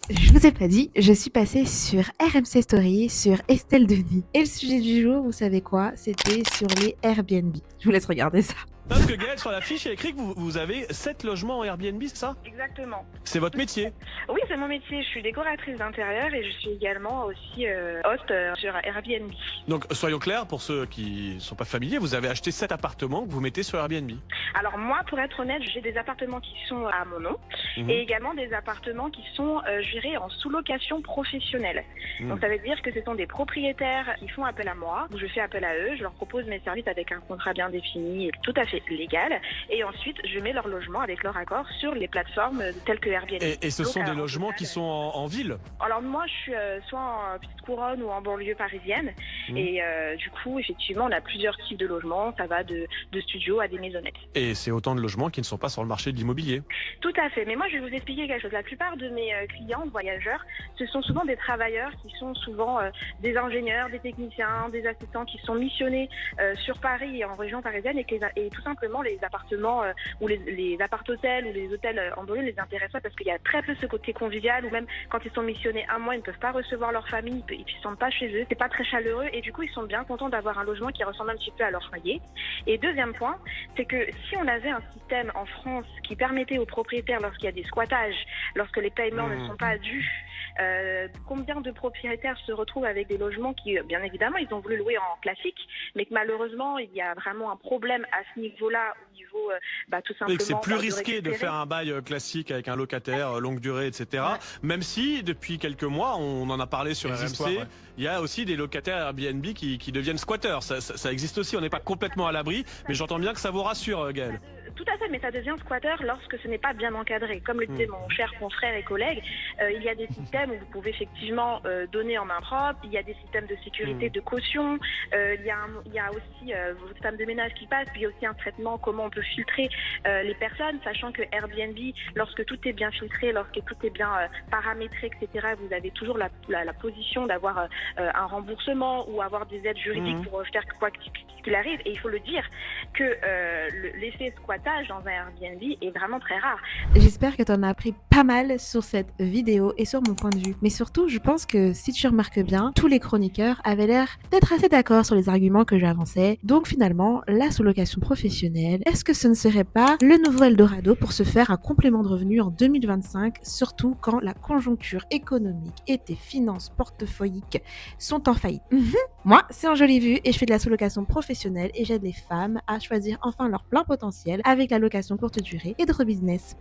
Je vous ai pas dit, je suis passée sur RMC Story, sur Estelle Denis. Et le sujet du jour, vous savez quoi? C'était sur les Airbnb. Je vous laisse regarder ça. Parce que Gaël, sur la fiche, il y a écrit que vous avez 7 logements en Airbnb, c'est ça? Exactement. C'est votre métier. Oui, c'est mon métier. Je suis décoratrice d'intérieur et je suis également aussi host sur Airbnb. Donc, soyons clairs, pour ceux qui ne sont pas familiers, vous avez acheté 7 appartements que vous mettez sur Airbnb. Alors moi, pour être honnête, j'ai des appartements qui sont à mon nom et également des appartements qui sont, je dirais, en sous-location professionnelle. Donc ça veut dire que ce sont des propriétaires qui font appel à moi, où je fais appel à eux, je leur propose mes services avec un contrat bien défini et tout à fait légal. Et ensuite, je mets leur logement avec leur accord sur les plateformes telles que Airbnb. Et ce sont Donc, des logements qui sont en ville? Alors moi, je suis soit en petite couronne ou en banlieue parisienne. Et du coup, effectivement, on a plusieurs types de logements. Ça va de studios à des maisonnettes. Et c'est autant de logements qui ne sont pas sur le marché de l'immobilier. Tout à fait. Mais moi, je vais vous expliquer quelque chose. La plupart de mes clients voyageurs, ce sont souvent des travailleurs qui sont souvent des ingénieurs, des techniciens, des assistants qui sont missionnés sur Paris et en région parisienne et tout simplement les appartements ou les appart-hôtels ou les hôtels en banlieue ne les intéressent pas parce qu'il y a très peu ce côté convivial ou même quand ils sont missionnés un mois, ils ne peuvent pas recevoir leur famille, ils ne se sentent pas chez eux, c'est pas très chaleureux et du coup, ils sont bien contents d'avoir un logement qui ressemble un petit peu à leur foyer. Et deuxième point, c'est que si on avait un système en France qui permettait aux propriétaires, lorsqu'il y a des squattages, lorsque les paiements ne sont pas dus, combien de propriétaires se retrouvent avec des logements qui, bien évidemment, ils ont voulu louer en classique, mais que malheureusement, il y a vraiment un problème à ce niveau-là, au niveau tout simplement... Oui, que c'est plus risqué de récupérer. faire un bail classique avec un locataire longue durée, etc. Ouais. Même si, depuis quelques mois, on en a parlé sur Les RMC, histoires, ouais. il y a aussi des locataires Airbnb qui deviennent squatteurs. Ça existe aussi, on n'est pas complètement à l'abri, mais j'entends bien que ça vous rassure, Gaël. Tout à fait, mais ça devient squatteur lorsque ce n'est pas bien encadré. Comme le disait mon cher confrère et collègue, il y a des systèmes où vous pouvez effectivement donner en main propre, il y a des systèmes de sécurité, de caution, il y a aussi vos systèmes de ménage qui passent, puis il y a aussi un traitement, comment on peut filtrer les personnes, sachant que Airbnb, lorsque tout est bien filtré, lorsque tout est bien paramétré, etc., vous avez toujours la position d'avoir un remboursement ou avoir des aides juridiques pour faire quoi qu'il arrive. Et il faut le dire que l'effet squattage dans un Airbnb est vraiment très rare. J'espère que tu en as appris pas mal sur cette vidéo et sur mon point de vue. Mais surtout, je pense que si tu remarques bien, tous les chroniqueurs avaient l'air d'être assez d'accord sur les arguments que j'avançais. Donc finalement, la sous-location professionnelle, est-ce que ce ne serait pas le nouveau Eldorado pour se faire un complément de revenu en 2025, surtout quand la conjoncture économique et tes finances portefeuilliques sont en faillite? Moi, c'est Enjoli Vue et je fais de la sous-location professionnelle et j'aide les femmes à choisir enfin leur plein potentiel avec la location courte durée et d'autres business.